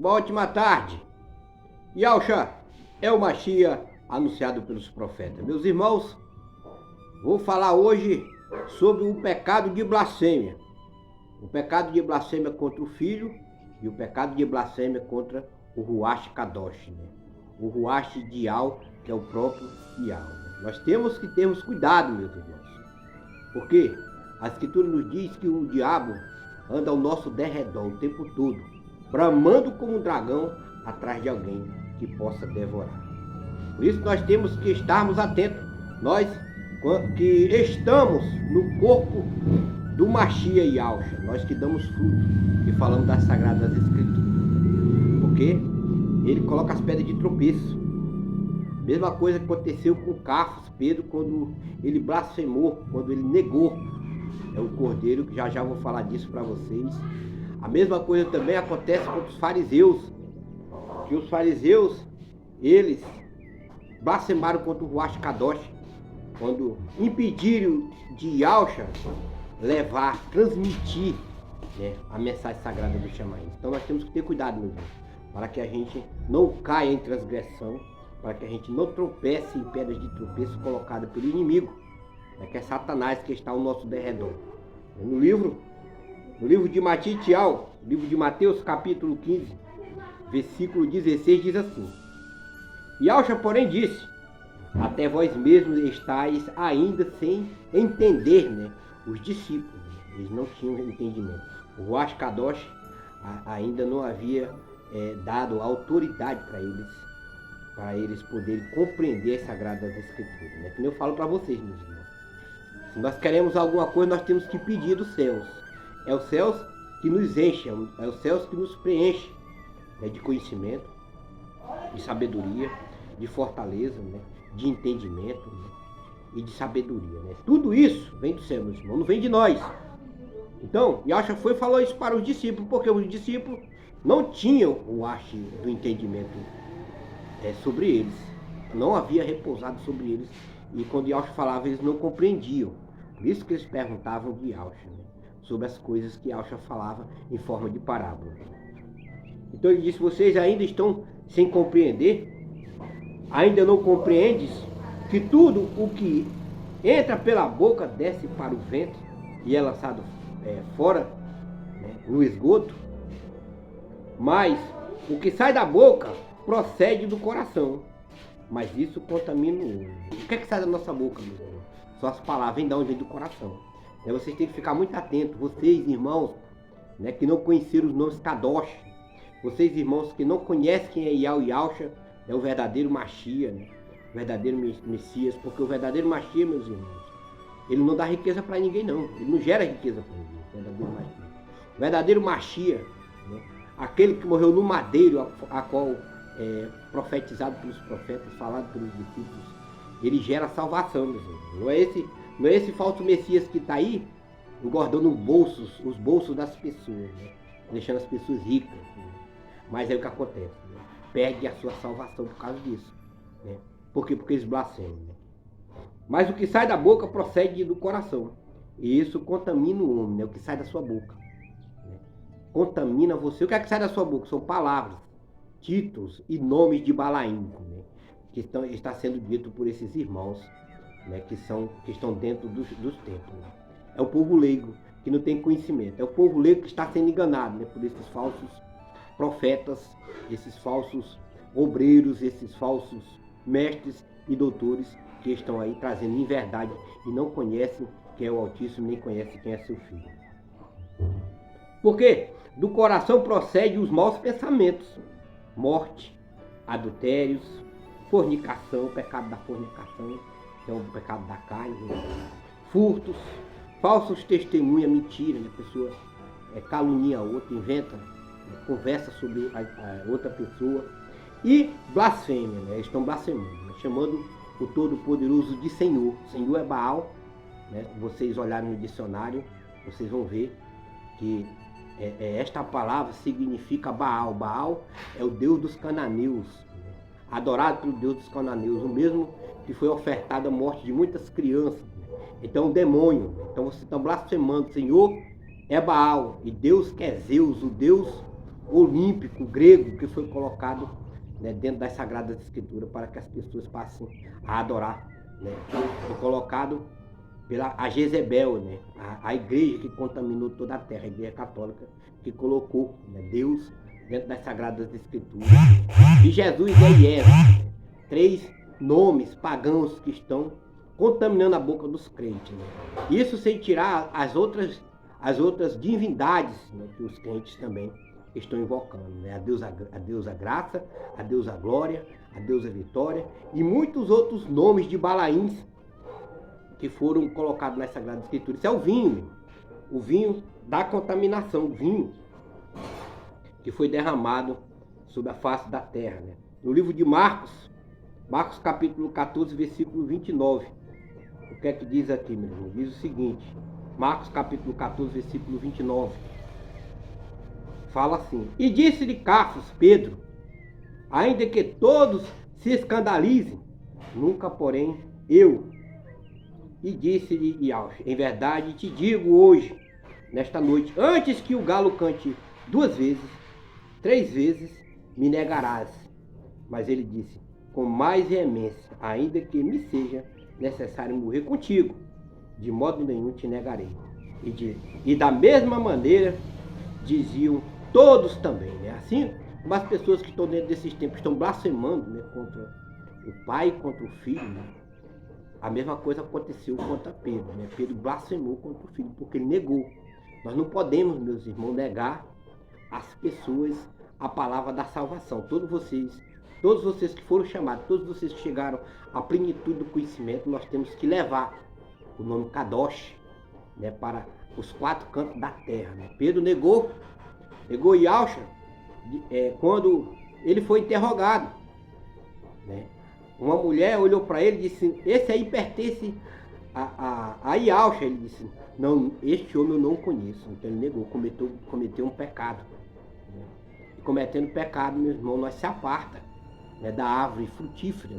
ótima tarde. Yahshua é o Mashiach anunciado pelos profetas. Meus irmãos, vou falar hoje sobre o pecado de blasfêmia. O pecado de blasfêmia contra o Filho e o pecado de blasfêmia contra o Ruach Kadosh, né? O Ruach Dial, que é o próprio Yahweh. Nós temos que termos cuidado, meus irmãos, porque a Escritura nos diz que o diabo anda ao nosso derredor o tempo todo, bramando como um dragão atrás de alguém que possa devorar. Por isso nós temos que estarmos atentos. Nós que estamos no corpo do Mashiach Yahshua, nós que damos fruto e falamos das Sagradas Escrituras, porque ele coloca as pedras de tropeço. Mesma coisa que aconteceu com Cafos, Pedro, quando ele blasfemou, quando ele negou o cordeiro, que já vou falar disso para vocês. A mesma coisa também acontece com os fariseus, que os fariseus, eles blasfemaram contra o Ruach Kadosh, quando impediram de Yahshua levar, transmitir, né, a mensagem sagrada do Shamaim. Então nós temos que ter cuidado, meu irmão, para que a gente não caia em transgressão, para que a gente não tropece em pedras de tropeço colocadas pelo inimigo, né, que é Satanás, que está ao nosso derredor. No livro de Matitial, livro de Mateus, capítulo 15, versículo 16, diz assim: Yahshua, porém, disse: até vós mesmos estáis ainda sem entender, né? Os discípulos, eles não tinham entendimento. O Ruach Kadosh ainda não havia dado autoridade para eles poderem compreender as Sagradas Escrituras, né? Como eu falo para vocês, meus irmãos, se nós queremos alguma coisa, nós temos que pedir dos céus. É os céus que nos enchem, é os céus que nos preenchem, né, de conhecimento, de sabedoria, de fortaleza, né, de entendimento, né, e de sabedoria, né? Tudo isso vem do céu, meus irmãos, não vem de nós. Então, Yahshua falou isso para os discípulos, porque os discípulos não tinham o ache do entendimento sobre eles, não havia repousado sobre eles, e quando Yahshua falava, eles não compreendiam. Por isso que eles perguntavam de Yahshua, né, sobre as coisas que Yahshua falava em forma de parábola. Então ele disse: vocês ainda estão sem compreender? Ainda não compreendes que tudo o que entra pela boca desce para o ventre e é lançado fora, né, no esgoto? Mas o que sai da boca procede do coração, mas isso contamina o homem. O que é que sai da nossa boca, meus irmãos? Só as palavras, vem de onde? Vem do coração. Vocês têm que ficar muito atentos, vocês, irmãos, né, que não conheceram os nomes Kadosh, vocês, irmãos, que não conhecem quem é Yahshua, é o verdadeiro Mashiach, né, o verdadeiro Messias, porque o verdadeiro Mashiach, meus irmãos, ele não dá riqueza para ninguém, não. Ele não gera riqueza para ninguém, o verdadeiro Mashiach. O verdadeiro Mashiach, né, aquele que morreu no madeiro, a qual profetizado pelos profetas, falado pelos discípulos, ele gera salvação, meus irmãos. Não é esse falso Messias que está aí engordando os bolsos das pessoas, né, deixando as pessoas ricas, né? Mas é o que acontece, né? Perde a sua salvação por causa disso, né? Por quê? Porque eles blasfemam, né? Mas o que sai da boca procede do coração, e isso contamina o homem, né? O que sai da sua boca, né, contamina você. O que é que sai da sua boca? São palavras, títulos e nomes de Balaim, né, que está sendo dito por esses irmãos, né, que estão dentro dos templos, né? É o povo leigo que não tem conhecimento, é o povo leigo que está sendo enganado, né, por esses falsos profetas, esses falsos obreiros, esses falsos mestres e doutores que estão aí trazendo inverdade e não conhecem quem é o Altíssimo, nem conhecem quem é seu Filho. Porque do coração procede os maus pensamentos: morte, adultérios, fornicação, o pecado da fornicação, que é o pecado da carne, né? Furtos, falsos testemunhas, mentira, né? A pessoa calunia a outra, inventa, né? Conversa sobre a outra pessoa, e blasfêmia, né? Eles estão blasfemando, né? Chamando o Todo-Poderoso de Senhor. Senhor é Baal, né? Vocês olharem no dicionário, vocês vão ver que esta palavra significa Baal. Baal é o Deus dos cananeus, né? Adorado pelo Deus dos cananeus, o mesmo que foi ofertado a morte de muitas crianças, né? Então, o demônio. Então, vocês estão blasfemando. Senhor é Baal, e Deus que é Zeus, o Deus olímpico grego que foi colocado, né, dentro das Sagradas Escrituras para que as pessoas passem a adorar, né? Foi colocado pela a Jezebel, né? A igreja que contaminou toda a terra, a igreja católica que colocou, né, Deus dentro das Sagradas Escrituras. E Jesus é Yeshu, né? 3 nomes pagãos que estão contaminando a boca dos crentes, né? Isso sem tirar as outras divindades, né, que os crentes também estão invocando, né? A deusa graça, a deusa glória, a deusa vitória e muitos outros nomes de balaíns que foram colocados nas Sagradas Escrituras. Isso é o vinho da contaminação, o vinho que foi derramado sobre a face da terra, né? No livro de Marcos capítulo 14, versículo 29, o que é que diz aqui, meu irmão? Diz o seguinte, Marcos capítulo 14, versículo 29, fala assim: E disse-lhe Cafos, Pedro, ainda que todos se escandalizem, nunca porém eu. E disse-lhe Yaush, em verdade te digo hoje, nesta noite, antes que o galo cante 2 vezes, 3 vezes me negarás. Mas ele disse, com mais veemência, ainda que me seja necessário morrer contigo, de modo nenhum te negarei. E da mesma maneira diziam todos também, né? Assim como as pessoas que estão dentro desses tempos estão blasfemando, né, contra o Pai, contra o Filho, né? A mesma coisa aconteceu contra Pedro, né? Pedro blasfemou contra o Filho porque ele negou. Nós não podemos, meus irmãos, negar às pessoas a palavra da salvação. Todos vocês que foram chamados, todos vocês que chegaram à plenitude do conhecimento, nós temos que levar o nome Kadosh, né, para os 4 cantos da terra, né? Pedro negou Yaush quando ele foi interrogado, né? Uma mulher olhou para ele e disse, esse aí pertence a Yaush. Ele disse, não, este homem eu não conheço. Então ele negou, cometeu um pecado, né? E cometendo pecado, meu irmão, nós se aparta, né, da árvore frutífera,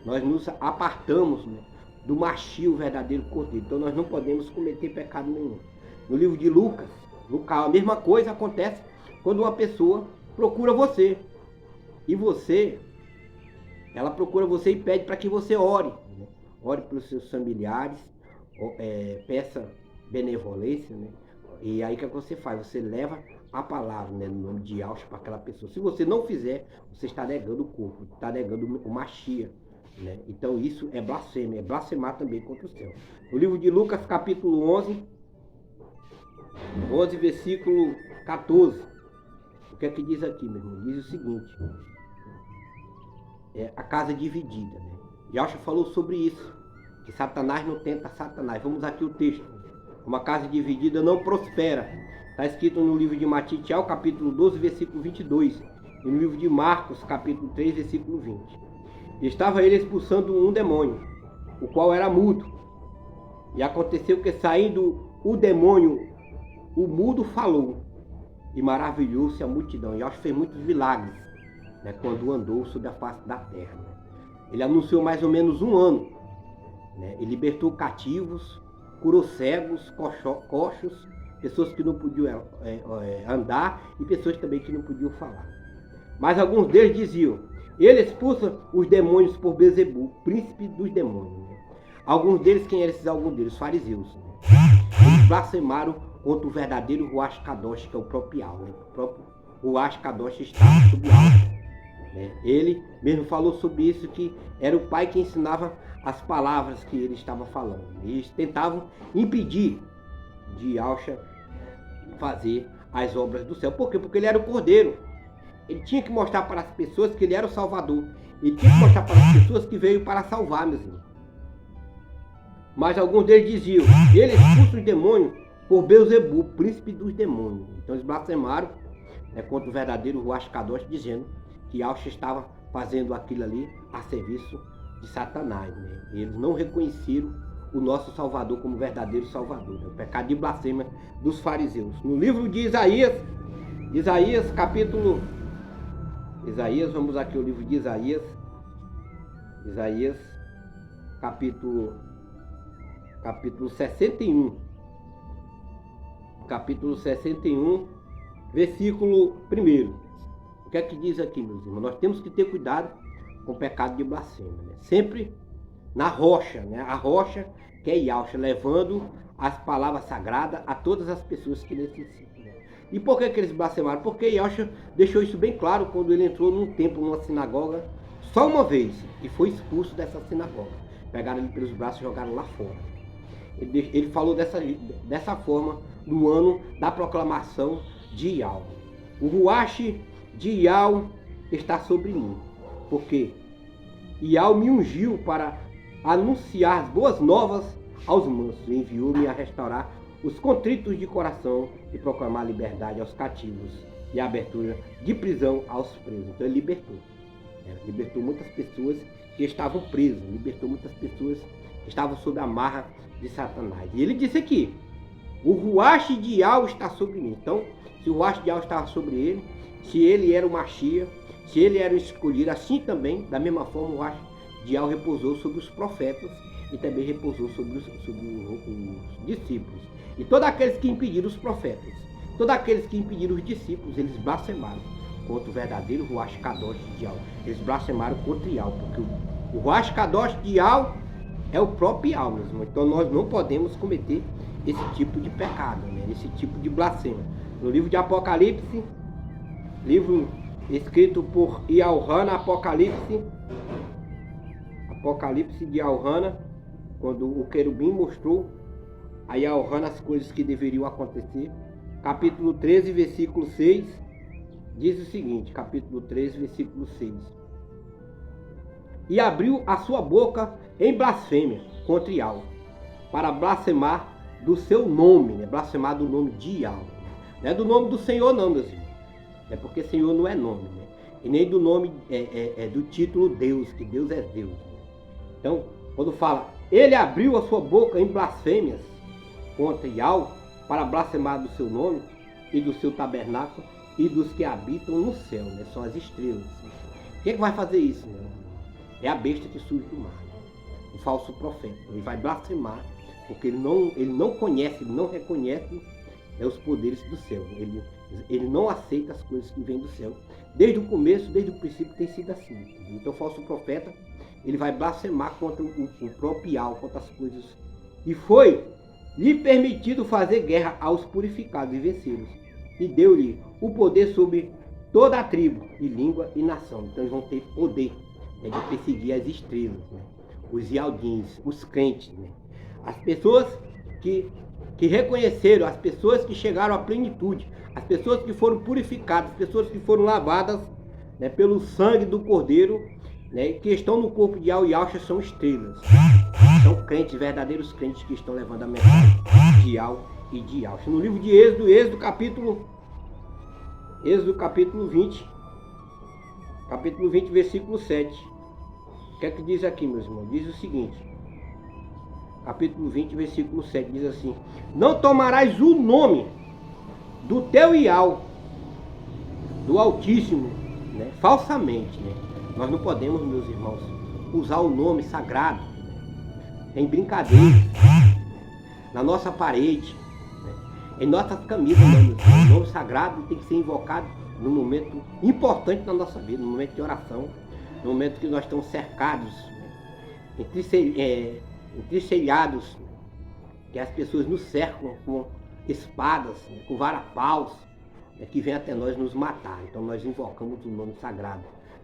nós nos apartamos, né, do Machia, o verdadeiro cordeiro. Então nós não podemos cometer pecado nenhum. No livro de Lucas, a mesma coisa acontece quando uma pessoa procura você. E ela procura você e pede para que você ore, né? Ore pelos seus familiares, peça benevolência, né? E aí o que você faz? Você leva a palavra, né, no nome de Yaush para aquela pessoa. Se você não fizer, você está negando o corpo, está negando o Machia, né? Então isso é blasfêmia, é blasfemar também contra o céu. No livro de Lucas, capítulo 11, versículo 14, o que é que diz aqui, meu irmão? Diz o seguinte, a casa dividida, né? Yaush falou sobre isso, que Satanás não tenta Satanás. Vamos aqui o texto. Uma casa dividida não prospera. Está escrito no livro de Matitiel, capítulo 12, versículo 22. E no livro de Marcos, capítulo 3, versículo 20. E estava ele expulsando um demônio, o qual era mudo. E aconteceu que, saindo o demônio, o mudo falou. E maravilhou-se a multidão. E Yaush fez muitos milagres, né, quando andou sobre a face da terra, né? Ele anunciou mais ou menos 1 ano, né? E libertou cativos, curou cegos, coxos, pessoas que não podiam andar e pessoas também que não podiam falar. Mas alguns deles diziam, ele expulsa os demônios por Beelzebul, príncipe dos demônios, né? Alguns deles, quem eram esses alguns deles? Os fariseus, né? Eles blasfemaram contra o verdadeiro Ruach Kadosh, que é o próprio Yahweh, né? O próprio Ruach Kadosh está sob Yahweh, né? Ele mesmo falou sobre isso, que era o Pai que ensinava as palavras que ele estava falando. E eles tentavam impedir de Yaush fazer as obras do céu. Por quê? Porque ele era o Cordeiro. Ele tinha que mostrar para as pessoas que ele era o Salvador. Ele tinha que mostrar para as pessoas que veio para salvar, meus irmãos. Mas alguns deles diziam, ele expulsa os demônios por Beelzebul, príncipe dos demônios. Então eles blasfemaram, né, contra o verdadeiro Ruach Kadosh, dizendo que Yaush estava fazendo aquilo ali a serviço de Satanás, né? Eles não reconheceram o nosso Salvador como verdadeiro Salvador, né? O pecado de blasfêmia dos fariseus. No livro de Isaías, vamos aqui ao livro de Isaías, capítulo 61, versículo 1. O que é que diz aqui, meus irmãos? Nós temos que ter cuidado com o pecado de blasfêmia, né? Sempre na rocha, né? A rocha que é Yahshua, levando as palavras sagradas a todas as pessoas que necessitam. Né? E por que eles blasfemaram? Porque Yahshua deixou isso bem claro quando ele entrou num templo, numa sinagoga, só uma vez, e foi expulso dessa sinagoga. Pegaram ele pelos braços e jogaram lá fora. Ele falou dessa forma no ano da proclamação de Yahweh. O Ruach de Yahweh está sobre mim, porque Yahweh me ungiu para anunciar as boas novas aos mansos, e enviou-me a restaurar os contritos de coração e proclamar a liberdade aos cativos e a abertura de prisão aos presos. Então ele libertou. Libertou muitas pessoas que estavam presas, libertou muitas pessoas que estavam sob a marra de Satanás. E ele disse aqui, o Ruach de Yahweh está sobre mim. Então, se o Ruach de Yahweh estava sobre ele, se ele era o Mashiach, se ele era o escolhido, assim também, da mesma forma, o Ruach de Yahweh repousou sobre os profetas e também repousou sobre os discípulos. E todos aqueles que impediram os profetas, todos aqueles que impediram os discípulos, eles blasfemaram contra o verdadeiro Ruach Kadosh de Yahweh. Eles blasfemaram contra Yahweh, porque o Ruach Kadosh de Yahweh é o próprio Yahweh mesmo. Então nós não podemos cometer esse tipo de pecado, né? Esse tipo de blasfêmia. No livro de Apocalipse, livro escrito por Yaohana, Apocalipse de Yaohana, quando o querubim mostrou a Yaohana as coisas que deveriam acontecer, capítulo 13, versículo 6, diz o seguinte, capítulo 13, versículo 6. E abriu a sua boca em blasfêmia contra Yahweh, para blasfemar do seu nome, né? Blasfemar do nome de Yahweh. Não é do nome do Senhor não, meus irmãos. É porque Senhor não é nome, né? E nem do nome, do título Deus, que Deus é Deus. Né? Então, quando fala, ele abriu a sua boca em blasfêmias contra Yahweh, para blasfemar do seu nome e do seu tabernáculo e dos que habitam no céu, né? São as estrelas. Quem é que vai fazer isso, né? É a besta que surge do mar, né? O falso profeta. Ele vai blasfemar, porque ele não conhece, ele não reconhece os poderes do céu. Ele não aceita as coisas que vêm do céu. Desde o começo, desde o princípio tem sido assim. Então o falso profeta, ele vai blasfemar contra o próprio Yahweh, contra as coisas. E foi lhe permitido fazer guerra aos purificados e vencê-los. E deu-lhe o poder sobre toda a tribo, e língua e nação. Então eles vão ter poder, né, de perseguir as estrelas, né? Os Yaldins, os crentes, né? As pessoas que reconheceram, as pessoas que chegaram à plenitude, as pessoas que foram purificadas, as pessoas que foram lavadas, né, pelo sangue do Cordeiro, né, que estão no corpo de Yahweh. Yahshua são estrelas. São crentes, verdadeiros crentes que estão levando a mensagem de Yahweh e de Yahshua. No livro de Êxodo capítulo 20, versículo 7. O que é que diz aqui, meus irmãos? Diz o seguinte, capítulo 20, versículo 7, diz assim, não tomarás o nome do teu Yahweh, do Altíssimo, né, falsamente, né? Nós não podemos, meus irmãos, usar o nome sagrado, né, em brincadeira, na nossa parede, né, em nossas camisas, né? O nome sagrado tem que ser invocado num momento importante na nossa vida, no momento de oração, no momento que nós estamos cercados, né, entrincheirados, que as pessoas nos cercam com espadas, né, com varapaus, né, que vem até nós nos matar. Então nós invocamos o nome sagrado.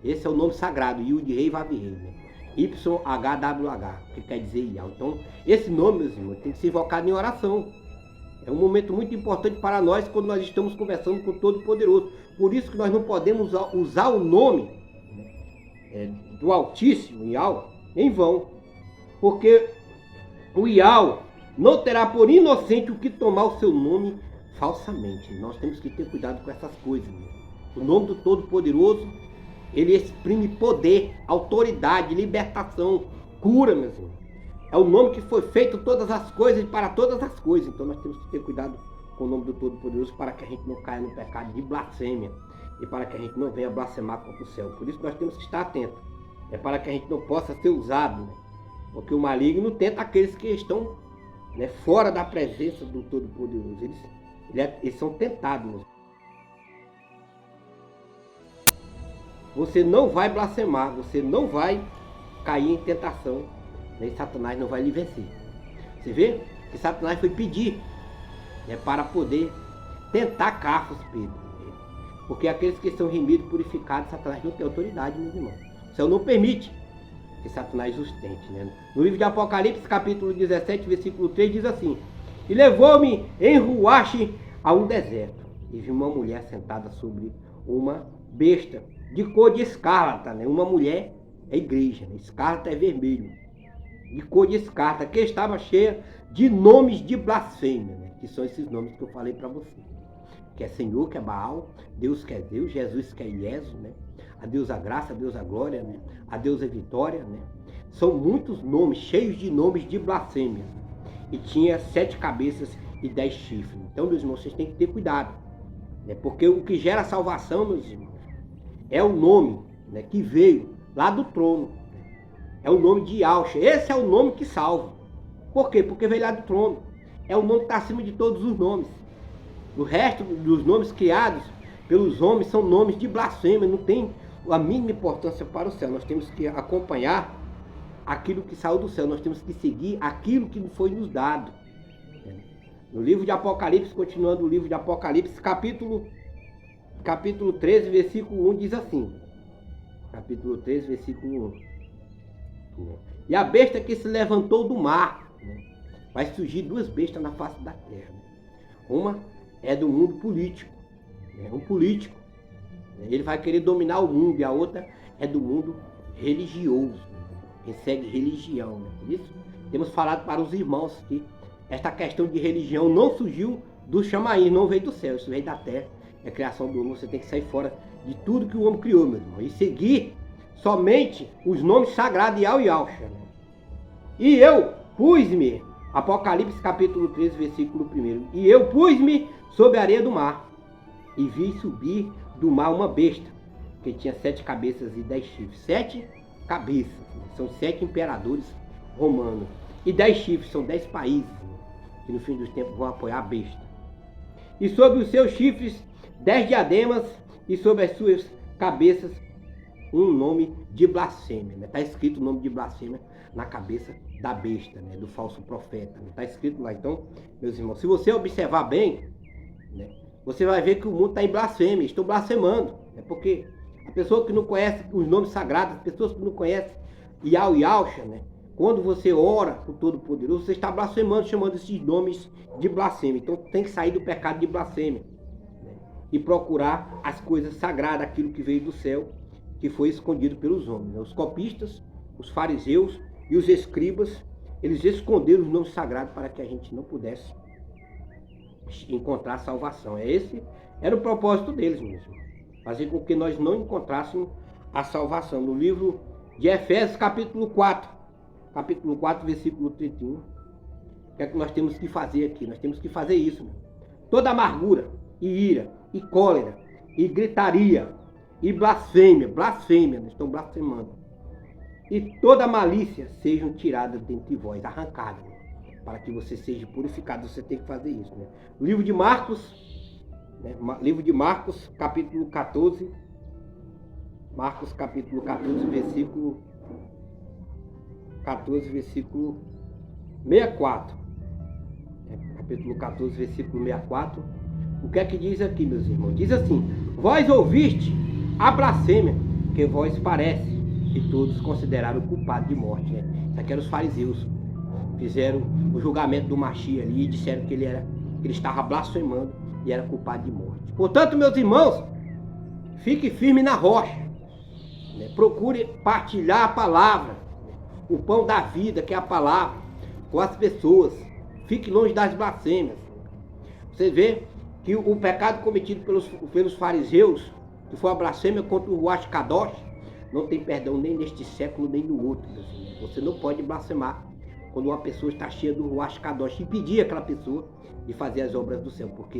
Esse é o nome sagrado, Yud Rei Vav Rei, né? YHWH, que quer dizer Yahweh. Então esse nome, meus irmãos, tem que ser invocado em oração. É um momento muito importante para nós quando nós estamos conversando com o Todo-Poderoso. Por isso que nós não podemos usar o nome, né, do Altíssimo, Yahweh, em vão. Porque o Yahweh não terá por inocente o que tomar o seu nome falsamente. Nós temos que ter cuidado com essas coisas, né? O nome do Todo-Poderoso, ele exprime poder, autoridade, libertação, cura, meus irmãos. É o nome que foi feito todas as coisas e para todas as coisas. Então nós temos que ter cuidado com o nome do Todo-Poderoso para que a gente não caia no pecado de blasfêmia e para que a gente não venha blasfemar contra o céu. Por isso nós temos que estar atentos. É para que a gente não possa ser usado, né? Porque o maligno tenta aqueles que estão, né, fora da presença do Todo-Poderoso. Eles são tentados, né? você não vai blasfemar, você não vai cair em tentação, né? E Satanás não vai lhe vencer. Você vê que Satanás foi pedir, né, para poder tentar Cafos, Pedro. Porque aqueles que são remidos, purificados, Satanás não tem autoridade, meus irmãos. O céu não permite que Satanás os tente, né? No livro de Apocalipse, capítulo 17, versículo 3, diz assim: e levou-me em Ruache a um deserto, e vi uma mulher sentada sobre uma besta, de cor de escarlata, né? Uma mulher é igreja, né? Escarlata é vermelho, de cor de escarlata, que estava cheia de nomes de blasfêmia, né? Que são esses nomes que eu falei para você. Que é Senhor, que é Baal, Deus que é Deus, Jesus que é Jesus, né? A Deus a graça, a Deus a glória, né? A Deus a vitória, né? São muitos nomes, cheios de nomes de blasfêmia. E tinha 7 cabeças e 10 chifres. Então, meus irmãos, vocês têm que ter cuidado, né? Porque o que gera salvação, meus irmãos, é o nome, né, que veio lá do trono. É o nome de Yahshua. Esse é o nome que salva. Por quê? Porque veio lá do trono. É o nome que está acima de todos os nomes. O resto dos nomes criados pelos homens são nomes de blasfêmia, não tem a mínima importância para o céu. Nós temos que acompanhar aquilo que saiu do céu, nós temos que seguir aquilo que foi nos dado. No livro de Apocalipse, continuando o livro de Apocalipse, capítulo 13, versículo 1, diz assim. Capítulo 13, versículo 1. E a besta que se levantou do mar, né? Vai surgir 2 bestas na face da terra. Né? Uma é do mundo político, né? Um político, né? Ele vai querer dominar o mundo, e a outra é do mundo religioso, né? Quem segue religião, né? Por isso, temos falado para os irmãos que esta questão de religião não surgiu do chamaim, não veio do céu, isso veio da terra, é a criação do homem. Você tem que sair fora de tudo que o homem criou, meu irmão, e seguir somente os nomes sagrados de Yahshua, né? E eu pus-me, Apocalipse capítulo 13, versículo 1, e eu pus-me sobre a areia do mar, e vi subir do mar uma besta, que tinha 7 cabeças e 10 chifres. 7 cabeças, né? São 7 imperadores romanos, e 10 chifres, são 10 países, né? Que no fim dos tempos vão apoiar a besta. E sobre os seus chifres 10 diademas, e sobre as suas cabeças um nome de blasfêmia, né? Está escrito o nome de blasfêmia na cabeça da besta, né? Do falso profeta, está escrito lá. Então, meus irmãos, se você observar bem, né, você vai ver que o mundo está em blasfêmia, estou blasfemando, né? Porque a pessoa que não conhece os nomes sagrados, as pessoas que não conhecem Yahshua, né? Quando você ora por Todo-Poderoso, você está blasfemando, chamando esses nomes de blasfêmia. Então tem que sair do pecado de blasfêmia, né? E procurar as coisas sagradas, aquilo que veio do céu, que foi escondido pelos homens, né? Os copistas, os fariseus e os escribas, eles esconderam os nomes sagrados para que a gente não pudesse encontrar salvação. Esse era o propósito deles mesmo, fazer com que nós não encontrássemos a salvação. No livro de Efésios, capítulo 4, versículo 31, o que é que nós temos que fazer aqui? Nós temos que fazer isso, né? Toda amargura, e ira, e cólera, e gritaria, e blasfêmia, nós estamos blasfemando, e toda malícia sejam tiradas dentre vós, arrancadas, né? Para que você seja purificado. Você tem que fazer isso, né? Livro de Marcos, né? Livro de Marcos, capítulo 14, Marcos capítulo 14, versículo 64, capítulo 14, versículo 64, o que é que diz aqui, meus irmãos? Diz assim: vós ouviste a blasfêmia, que vós parece, e todos consideraram culpado de morte, né? Isso aqui eram os fariseus, fizeram o julgamento do Mashiach ali e disseram que ele estava blasfemando e era culpado de morte. Portanto, meus irmãos, fique firme na rocha, né? Procure partilhar a palavra, o pão da vida, que é a palavra, com as pessoas. Fique longe das blasfêmias. Você vê que o pecado cometido pelos fariseus, que foi a blasfêmia contra o Ruach Kadosh, não tem perdão nem neste século, nem no outro. Você não pode blasfemar quando uma pessoa está cheia do Ruach Kadosh, e pedir aquela pessoa de fazer as obras do céu, porque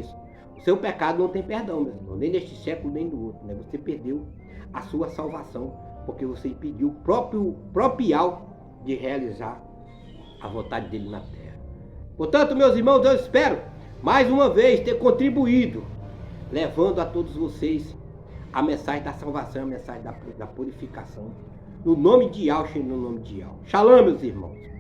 o seu pecado não tem perdão, meu irmão, nem neste século, nem no outro, né? Você perdeu a sua salvação, porque você impediu o próprio de realizar a vontade dele na terra. Portanto, meus irmãos, eu espero mais uma vez ter contribuído, levando a todos vocês a mensagem da salvação, a mensagem da purificação. No nome de Yahshua e no nome de Yahweh. Shalom, meus irmãos.